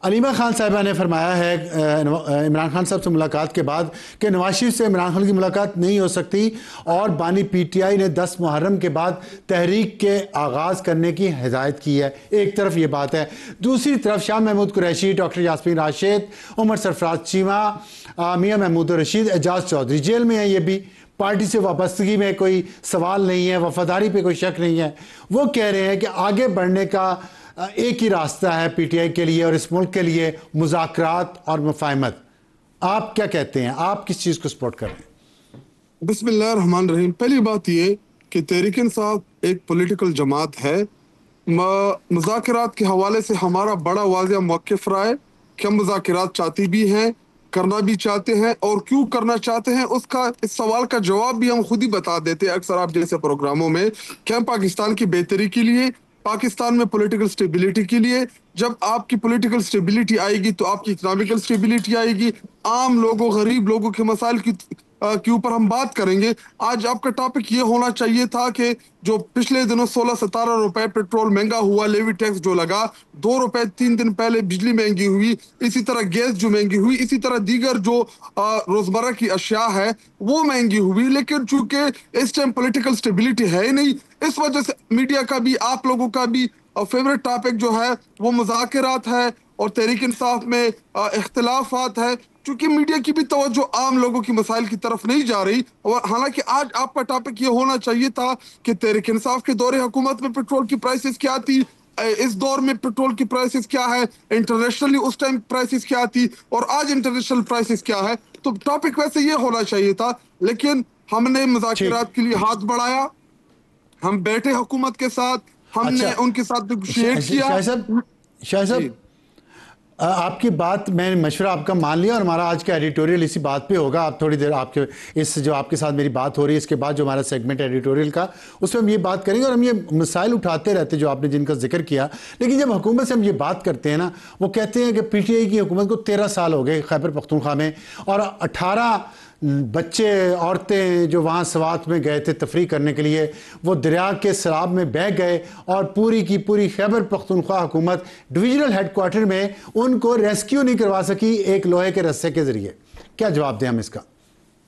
علیمہ خان صاحبہ نے فرمایا ہے عمران خان صاحب سے ملاقات کے بعد کہ نواز شریف سے عمران خان کی ملاقات نہیں ہو سکتی، اور بانی پی ٹی آئی نے 10 محرم کے بعد تحریک کے آغاز کرنے کی ہدایت کی ہے۔ ایک طرف یہ بات ہے، دوسری طرف شاہ محمود قریشی، ڈاکٹر یاسمین راشد، عمر سرفراز چیمہ، میاں محمود رشید، اعجاز چودھری جیل میں ہیں۔ یہ بھی پارٹی سے وابستگی میں کوئی سوال نہیں ہے، وفاداری پہ کوئی شک نہیں ہے۔ وہ کہہ رہے ہیں کہ آگے بڑھنے کا ایک ہی راستہ ہے پی ٹی آئی کے لیے اور اس ملک کے لیے، مذاکرات اور مفاہمت۔ آپ کیا کہتے ہیں؟ آپ کس چیز کو سپورٹ کر رہے ہیں؟ بسم اللہ الرحمن الرحیم۔ پہلی بات یہ کہ تحریک انصاف ایک پولیٹیکل جماعت ہے۔ مذاکرات کے حوالے سے ہمارا بڑا واضح موقف رہا ہے کہ ہم مذاکرات چاہتی بھی ہیں، کرنا بھی چاہتے ہیں، اور کیوں کرنا چاہتے ہیں اس سوال کا جواب بھی ہم خود ہی بتا دیتے ہیں اکثر آپ جیسے پروگراموں میں، کہ ہم پاکستان کی بہتری کے لیے، پاکستان میں پولیٹیکل سٹیبلیٹی کے لیے، جب آپ کی پولیٹیکل سٹیبلیٹی آئے گی تو آپ کی اکنامیکل سٹیبلیٹی آئے گی، عام لوگوں، غریب لوگوں کے مسائل کے اوپر ہم بات کریں گے۔ آج آپ کا ٹاپک یہ ہونا چاہیے تھا کہ جو پچھلے دنوں 16-17 روپے پیٹرول مہنگا ہوا، لیوی ٹیکس جو لگا، 2 روپے 3 دن پہلے بجلی مہنگی ہوئی، اسی طرح گیس جو مہنگی ہوئی، اسی طرح دیگر جو روزمرہ کی اشیاء ہے وہ مہنگی ہوئی، لیکن چونکہ اس ٹائم پولیٹیکل سٹیبلیٹی ہے ہی نہیں، اس وجہ سے میڈیا کا بھی، آپ لوگوں کا بھی فیوریٹ ٹاپک جو ہے وہ مذاکرات ہے اور تحریک انصاف میں اختلافات ہے، چونکہ میڈیا کی بھی توجہ عام لوگوں کی مسائل کی طرف نہیں جا رہی۔ اور حالانکہ آج آپ کا ٹاپک یہ ہونا چاہیے تھا کہ تحریک انصاف کے دور حکومت میں پیٹرول کی پرائسز کیا تھی، اس دور میں پیٹرول کی پرائسز کیا ہے، انٹرنیشنلی اس ٹائم پرائسز کیا تھی، اور آج انٹرنیشنل پرائسز کیا ہے۔ تو ٹاپک ویسے یہ ہونا چاہیے تھا، لیکن ہم نے مذاکرات کے لیے ہاتھ بڑھایا، ہم بیٹھے حکومت کے ساتھ، ہم نے ان کے ساتھ نیگوشیٹ کیا۔ شاہ صاحب آپ کی بات، میں نے مشورہ آپ کا مان لیا، اور ہمارا آج کا ایڈیٹوریل اسی بات پہ ہوگا۔ آپ تھوڑی دیر آپ کے جو آپ کے ساتھ میری بات ہو رہی ہے، اس کے بعد جو ہمارا سیگمنٹ ایڈیٹوریل کا، اس میں ہم یہ بات کریں گے، اور ہم یہ مسائل اٹھاتے رہتے جو آپ نے جن کا ذکر کیا۔ لیکن جب حکومت سے ہم یہ بات کرتے ہیں نا، وہ کہتے ہیں کہ پی ٹی آئی کی حکومت کو 13 سال ہو گئے خیبر پختونخوا میں، اور 18 بچے، عورتیں جو وہاں سوات میں گئے تھے تفریح کرنے کے لیے، وہ دریا کے سراب میں بہہ گئے، اور پوری کی پوری خیبر پختونخوا حکومت ڈویژنل ہیڈ کوارٹر میں ان کو ریسکیو نہیں کروا سکی ایک لوہے کے رسے کے ذریعے۔ کیا جواب دیں ہم اس کا؟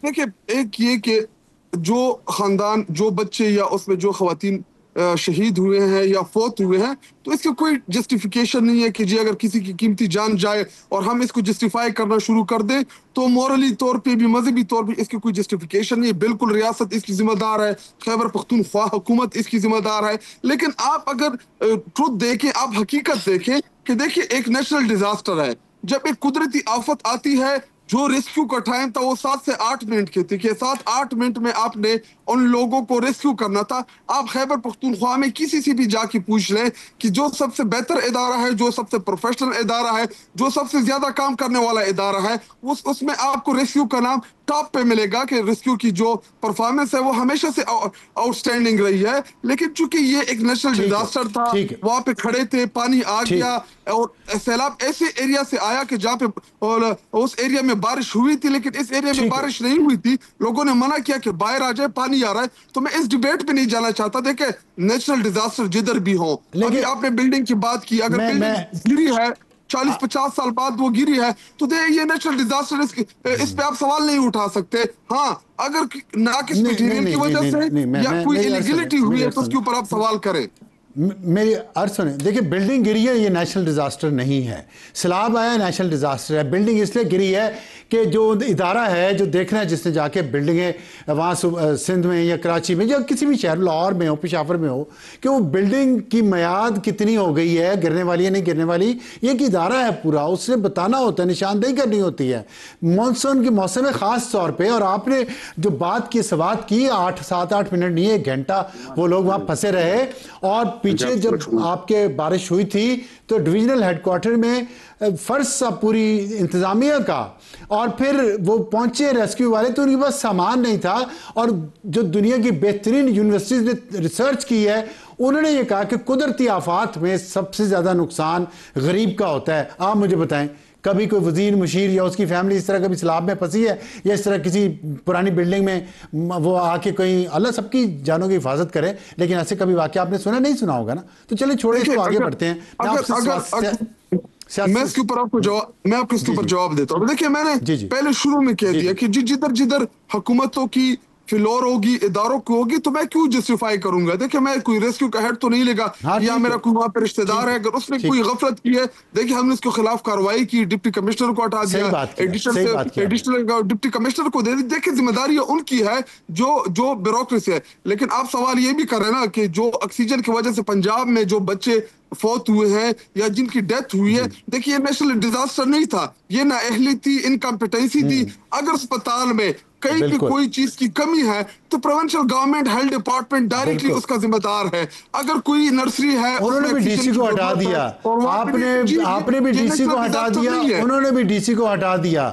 دیکھیں، ایک یہ کہ جو خاندان، جو بچے یا اس میں جو خواتین شہید ہوئے ہیں یا فوت ہوئے ہیں، تو اس کی کوئی جسٹیفیکیشن نہیں ہے کہ جی اگر کسی کی قیمتی جان جائے اور ہم اس کو جسٹیفائی کرنا شروع کر دیں تو مورلی طور پہ بھی، مذہبی طور پہ اس کی کوئی جسٹیفیکیشن نہیں ہے۔ بالکل ریاست اس کی ذمہ دار ہے، خیبر پختونخوا حکومت اس کی ذمہ دار ہے، لیکن آپ اگر ٹروتھ دیکھیں، آپ حقیقت دیکھیں کہ دیکھیں ایک نیشنل ڈیزاسٹر ہے، جب ایک قدرتی آفت آتی ہے، جو ریسکیو کا ٹائم تھا وہ 7 سے 8 منٹ کے تھے، کہ 7-8 منٹ میں آپ نے ان لوگوں کو ریسکیو کرنا تھا۔ آپ خیبر پختونخوا میں کسی سے بھی جا کے پوچھ لیں کہ جو سب سے بہتر ادارہ ہے، جو سب سے پروفیشنل ادارہ ہے، جو سب سے زیادہ کام کرنے والا ادارہ ہے، اس میں آپ کو ریسکیو کا نام ٹاپ پہ ملے گا، کہ ریسکیو کی جو پرفارمنس ہے وہ ہمیشہ سے آؤٹ سٹینڈنگ رہی ہے۔ لیکن چونکہ یہ ایک نیشنل ڈیزاسٹر تھا، وہاں پہ کھڑے تھے، پانی آ گیا، اور سیلاب ایسے ایریا سے آیا کہ جہاں پہ اس ایریا میں بارش ہوئی تھی، لیکن اس ایریا میں بارش نہیں ہوئی تھی، لوگوں نے منع کیا کہ باہر آ جائے، پانی آ رہا ہے۔ تو میں اس ڈیبیٹ پہ نہیں جانا چاہتا۔ دیکھیں، نیشنل ڈیزاسٹر جدھر بھی ہو، ابھی آپ نے بلڈنگ کی بات کی، اگر بلڈنگ گری ہے 40-50 سال بعد وہ گری ہے تو یہ نیشنل ڈیزاسٹر، اس پہ آپ سوال نہیں اٹھا سکتے۔ ہاں، اگر ناقص مٹیریل کی وجہ سے یا کوئی انیگلٹی ہوئی ہے تو اس کے اوپر آپ سوال کریں۔ میری عرض سنیں، دیکھیں بلڈنگ گری ہے، یہ نیشنل ڈیزاسٹر نہیں ہے۔ سیلاب آیا نیشنل ڈیزاسٹر ہے۔ بلڈنگ اس لیے گری ہے کہ جو ادارہ ہے، جو دیکھنا ہے جس نے جا کے بلڈنگیں وہاں سندھ میں یا کراچی میں یا کسی بھی شہر، لاہور میں ہو، پشاور میں ہو، کہ وہ بلڈنگ کی میعاد کتنی ہو گئی ہے، گرنے والی ہے نہیں گرنے والی، یہ ایک ادارہ ہے پورا، اس نے بتانا ہوتا ہے، نشاندہی کرنی ہوتی ہے مانسون کے موسم میں خاص طور پہ۔ اور آپ نے جو بات کی، سوات کی، 7-8 منٹ نہیں، 1 گھنٹہ وہ لوگ وہاں پھنسے رہے، اور پیچھے جب آپ کے بارش ہوئی تھی تو ڈویژنل ہیڈ کوارٹر میں فرض سا پوری انتظامیہ کا، اور پھر وہ پہنچے ریسکیو والے تو ان کے پاس سامان نہیں تھا، اور جو دنیا کی بہترین یونیورسٹیز نے ریسرچ کی ہے انہوں نے یہ کہا کہ قدرتی آفات میں سب سے زیادہ نقصان غریب کا ہوتا ہے۔ آپ مجھے بتائیں، کبھی کوئی وزیر مشیر یا اس کی فیملی اس طرح کبھی سیلاب میں پھنسی ہے، یا اس طرح کسی پرانی بلڈنگ میں وہ آ کے کہیں، اللہ سب کی جانوں کی حفاظت کرے، لیکن ایسے کبھی واقعہ آپ نے سنا نہیں، سنا ہوگا نا؟ تو چلیں چھوڑیں اس کو، آگے بڑھتے ہیں۔ میں اس کے اوپر آپ کو جواب دیتا ہوں. دیکھیے میں نے پہلے شروع میں کہہ دیا کہ جدھر حکومتوں کی فلور ہوگی, اداروں کی ہوگی, تو میں کیوں جسٹیفائی کروں گا. دیکھیں میں کوئی ریسکیو کا ہیڈ تو نہیں لے گا, یا میرا کوئی وہاں پہ رشتہ دار ہے, اگر اس نے کوئی غفلت کی ہے, دیکھیں ہم نے اس کے خلاف کارروائی کی, ڈپٹی کمشنر کو ہٹا دیا, ایڈیشنل ڈپٹی کمشنر کو دے دی. دیکھیں ذمہ داری ان کی ہے جو بیوروکریسی ہے. لیکن آپ سوال یہ بھی کر رہے ہیں نا کہ جو آکسیجن کی وجہ سے پنجاب میں جو بچے فوت ہوئے ہیں یا جن کی ڈیتھ ہوئی ہے, دیکھیے یہ نیشنل ڈیزاسٹر نہیں تھا, یہ نااہلی تھی, انکمپیٹنسی تھی. اگر اسپتال میں کہیں بھی کوئی چیز کی کمی ہے تو provincial government health department directly اس کا ذمہ دار ہے. اگر کوئی نرسری ہے, انہوں نے بھی ڈی سی کو ہٹا دیا, آپ نے بھی ڈی سی کو ہٹا دیا, انہوں نے بھی ڈی سی کو ہٹا دیا.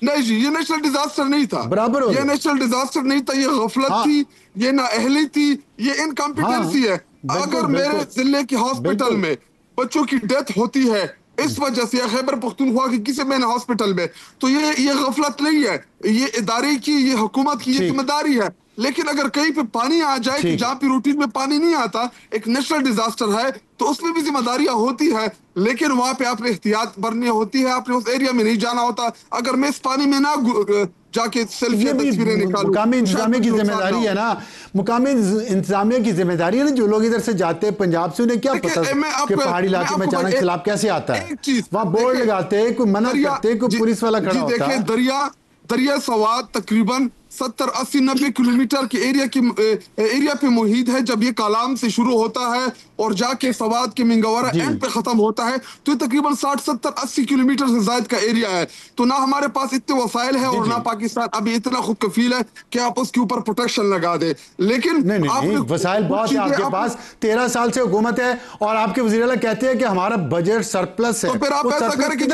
نہیں جی, یہ نیشنل ڈیزاسٹر نہیں تھا, یہ نیشنل ڈیزاسٹر نہیں تھا, یہ غفلت تھی, یہ نااہلی تھی, یہ انکمپیٹنسی ہے. اگر میرے ضلع کے ہاسپٹل میں بچوں کی ڈیتھ ہوتی ہے اس وجہ سے, یا خیبر پختونخوا کی کسی میں ہاسپٹل میں, تو یہ غفلت نہیں ہے, یہ ادارے کی, یہ حکومت کی یہ ذمہ داری ہے. لیکن اگر کہیں پہ پانی آ جائے کہ جہاں پہ روٹین میں پانی نہیں آتا, ایک نیشنل ڈیزاسٹر ہے, تو اس میں بھی ذمہ داریاں ہوتی ہے. لیکن وہاں پہ آپ نے احتیاط برتنی ہوتی ہے, آپ نے اس ایریا میں نہیں جانا ہوتا. اگر میں اس پانی میں نہ جا کے سیلفی تصویریں نکالوں, مقامی انتظامیہ کی ذمہ داری ہے نا, مقامی انتظامیہ کی ذمہ داری ہے نا. جو لوگ ادھر سے جاتے ہیں پنجاب سے, انہیں کیا پتا کہ پہاڑی علاقے میں اچانک سیلاب کیسے آتا ہے. وہاں بورڈ لگاتے ہیں, کوئی منع کرتے ہیں, کوئی پولیس والا کھڑا ہوتا ہے. دیکھیں دریا سوات تقریباً 70-80-90 کلومیٹر کے ایریا پہ محیط ہے. جب یہ کالام سے شروع ہوتا ہے اور جا کے سوات کے منگورہ اینڈ پہ ختم ہوتا ہے, تو یہ تقریباً 60-70-80 کلومیٹر سے زائد کا ایریا ہے. تو نہ ہمارے پاس اتنے وسائل ہے اور نہ پاکستان ابھی اتنا خود کفیل ہے کہ آپ اس کے اوپر پروٹیکشن لگا دے. لیکن نہیں, وسائل بہت ہے آپ کے پاس, 13 سال سے حکومت ہے, اور آپ کے وزیر اعلیٰ کہتے ہیں کہ ہمارا بجٹ سرپلس ہے. تو پھر آپ ایسا کریں کہ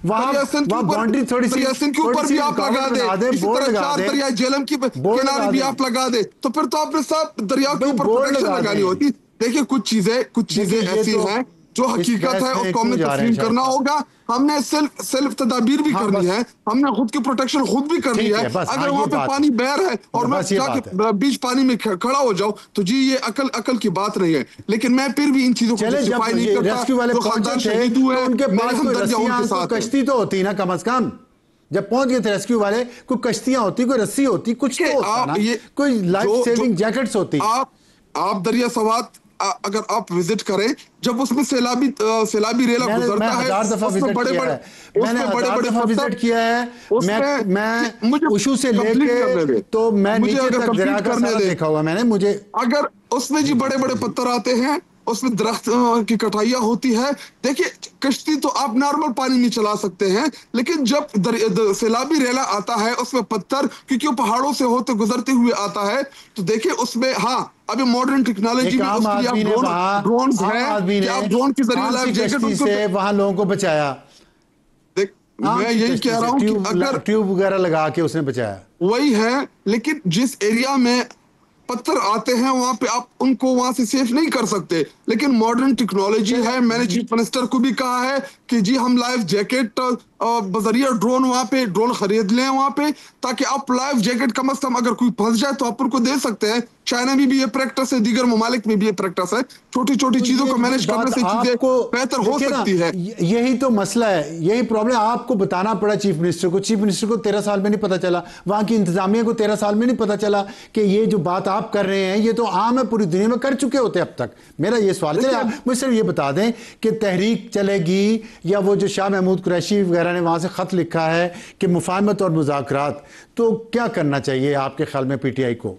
وہاں باؤنڈری تھوڑی سی کے اوپر بھی آپ لگا دیں, اسی طرح 4 دریا جہلم کی کنارے بھی آپ لگا دیں, تو پھر تو آپ نے سب دریا کے اوپر پروٹیکشن لگانی ہوتی. دیکھیں کچھ چیزیں ایسی ہیں جو حقیقت ہے, اس کو ہم نے تسلیم کرنا ہوگا. ہم نے سیلف تدابیر بھی کرنی ہے, ہم نے خود کی پروٹیکشن خود بھی کرنی ہے. اگر وہاں پہ پانی بہر ہے اور میں جا کے بیچ پانی میں کھڑا ہو جاؤں, تو جی یہ عقل کی بات نہیں ہے. لیکن میں پھر بھی ان چیزوں کو جسٹیفائی نہیں کرتا. ریسکیو والے پہنچے تھے تو ان کے پاس کوئی رسیاں, کوئی کشتی تو ہوتی نا کم از کم. جب پہنچ گئے تھے ریسکیو والے, کوئی کشتیاں ہوتی, کوئی رسی ہوتی, کچھ تو ہوتا نا, کوئی لائف سیونگ جیکٹس ہوتی. آپ دریا سوات اگر آپ وزٹ کریں, جب اس میں سیلابی ریلا گزرتا ہے, میں 1000 دفعہ وزٹ کیا ہے, میں اوشو سے لے کے تو میں نیچے تک دریا کا سارا دیکھا ہوا میں نے. مجھے اگر اس میں جی بڑے بڑے پتھر آتے ہیں, اس میں درخت کی کٹائیاں ہوتی ہے. دیکھیں کشتی تو آپ نارمل پانی میں چلا سکتے ہیں, لیکن جب سیلابی ریلا آتا ہے اس میں پتھر, کیونکہ وہ پہاڑوں سے ہوتے گزرتے ہوئے آتا ہے, تو دیکھیں اس میں ابھی ماڈرن ٹیکنالوجی میں اس کے لیے ڈرونز ہیں کہ آپ ڈرون کے ذریعے لائف جیکٹ سے وہاں لوگوں کو بچایا. میں یہی کہہ رہا ہوں کہ اگر ٹیوب وغیرہ لگا کے اس نے بچایا, وہی ہے. لیکن جس ایریا میں پتھر آتے ہیں وہاں پہ آپ ان کو وہاں سے سیف نہیں کر سکتے. لیکن ماڈرن ٹیکنالوجی ہے, میں نے چیف منسٹر کو بھی کہا ہے کہ جی ہم لائف جیکٹ بذریعہ ڈرون وہاں پہ ڈرون خرید لیں وہاں پہ, تاکہ آپ لائف جیکٹ کم از کم اگر کوئی پھنس جائے تو آپ ان کو دے سکتے ہیں. چائنا میں بھی یہ پریکٹس ہے, دیگر ممالک میں بھی یہ پریکٹس ہے. چھوٹی چھوٹی چیزوں کو مینج کرنے سے چیزیں بہتر ہو سکتی ہے. یہی تو مسئلہ ہے, یہی پرابلم. آپ کو بتانا پڑا چیف منسٹر کو. چیف منسٹر کو 13 سال میں نہیں پتا چلا, وہاں کی انتظامیہ کو 13 سال میں نہیں پتا چلا کہ یہ جو بات آپ کر رہے ہیں یہ تو عام ہے, پوری دنیا میں کر چکے ہوتے اب تک. میرا یہ سوال ہے, مجھ سے یہ بتا دیں کہ تحریک چلے گی, یا وہ جو شاہ محمود قریشی وغیرہ نے وہاں سے خط لکھا ہے کہ مفاہمت اور مذاکرات, تو کیا کرنا چاہیے آپ کے خیال میں پی ٹی آئی کو؟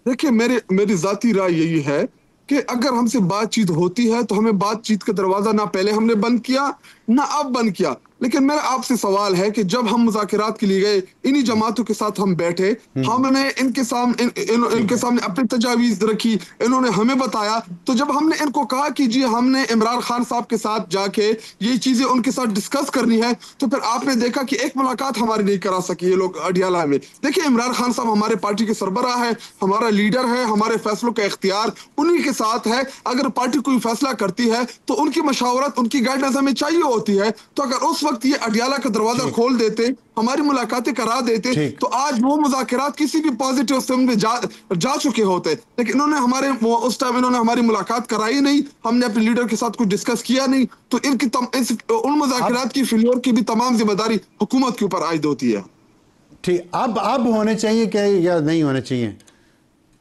دیکھیں میری ذاتی رائے یہی ہے کہ اگر ہم سے بات چیت ہوتی ہے تو ہمیں بات چیت کا دروازہ نہ پہلے ہم نے بند کیا نہ اب بند کیا. لیکن میرا آپ سے سوال ہے کہ جب ہم مذاکرات کے لیے گئے, انہی جماعتوں کے ساتھ ہم بیٹھے, ہم نے ان کے سامنے اپنی تجاویز رکھی, انہوں نے ہمیں بتایا, تو جب ہم نے ان کو کہا کہ جی ہم نے عمران خان صاحب کے ساتھ جا کے یہ چیزیں ان کے ساتھ ڈسکس کرنی ہے, تو پھر آپ نے دیکھا کہ ایک ملاقات ہماری نہیں کرا سکی یہ لوگ اڈیالہ میں. دیکھیں عمران خان صاحب ہمارے پارٹی کے سربراہ ہے, ہمارا لیڈر ہے, ہمارے فیصلوں کا اختیار انہی کے ساتھ ہے. اگر پارٹی کوئی فیصلہ کرتی ہے تو ان کی مشاورت, ان کی گائیڈنس ہمیں چاہیے ہوتی ہے. تو اگر اس وقت یہ اڈیالہ کا دروازہ کھول دیتے, ہماری ملاقاتیں کرا دیتے, تو آج وہ مذاکرات کسی بھی پازیٹیو سم میں جا چکے ہوتے. لیکن انہوں نے اس ٹائم انہوں نے ہماری ملاقات کرائی نہیں, ہم نے اپنے لیڈر کے ساتھ کچھ ڈسکس کیا نہیں. تو ان مذاکرات کی فیلور کی بھی تمام ذمہ داری حکومت کے اوپر عائد ہوتی ہے. ٹھیک, اب ہونے چاہیے کہ یا نہیں ہونے چاہیے؟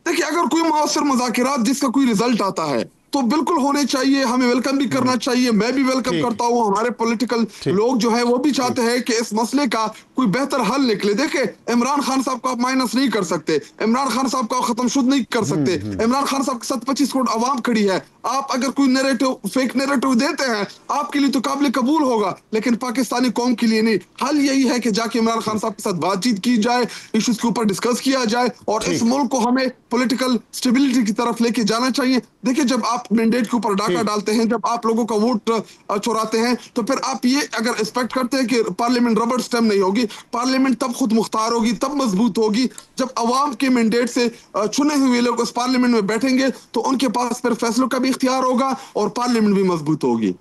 دیکھیں, اگر کوئی مؤثر مذاکرات جس کا کوئی رزلٹ آتا ہے تو بالکل ہونے چاہیے, ہمیں ویلکم بھی کرنا چاہیے, میں بھی ویلکم کرتا ہوں. ہمارے پولیٹیکل لوگ جو ہیں وہ بھی چاہتے ہیں کہ اس مسئلے کا کوئی بہتر حل نکلے. دیکھیں, عمران خان صاحب کو آپ مائنس نہیں کر سکتے, عمران خان صاحب کو ختم شد نہیں کر سکتے, عمران خان صاحب کے ساتھ 25 کروڑ عوام کھڑی ہے. آپ اگر کوئی نیریٹو, فیک نیریٹو دیتے ہیں آپ کے لیے تو قابل قبول ہوگا, لیکن پاکستانی قوم کے لیے نہیں. حل یہی ہے کہ جا کے عمران خان صاحب کے ساتھ بات چیت کی جائے, ایشوز کے اوپر ڈسکس کیا جائے, اور اس ملک کو ہمیں پولیٹیکل سٹیبلٹی کی طرف لے کے جانا چاہیے. دیکھیں, جب آپ مینڈیٹ کے اوپر ڈاکہ ڈالتے ہیں, جب آپ لوگوں کا ووٹ چوراتے ہیں, تو پھر آپ یہ اگر ایکسپیکٹ کرتے ہیں کہ پارلیمنٹ ربڑ سٹیم نہیں ہوگی, پارلیمنٹ تب خود مختار ہوگی, تب مضبوط ہوگی جب عوام کے مینڈیٹ سے چنے ہوئے لوگ اس پارلیمنٹ میں بیٹھیں گے, تو ان کے پاس پھر فیصلوں کا بھی اختیار ہوگا اور پارلیمنٹ بھی مضبوط ہوگی.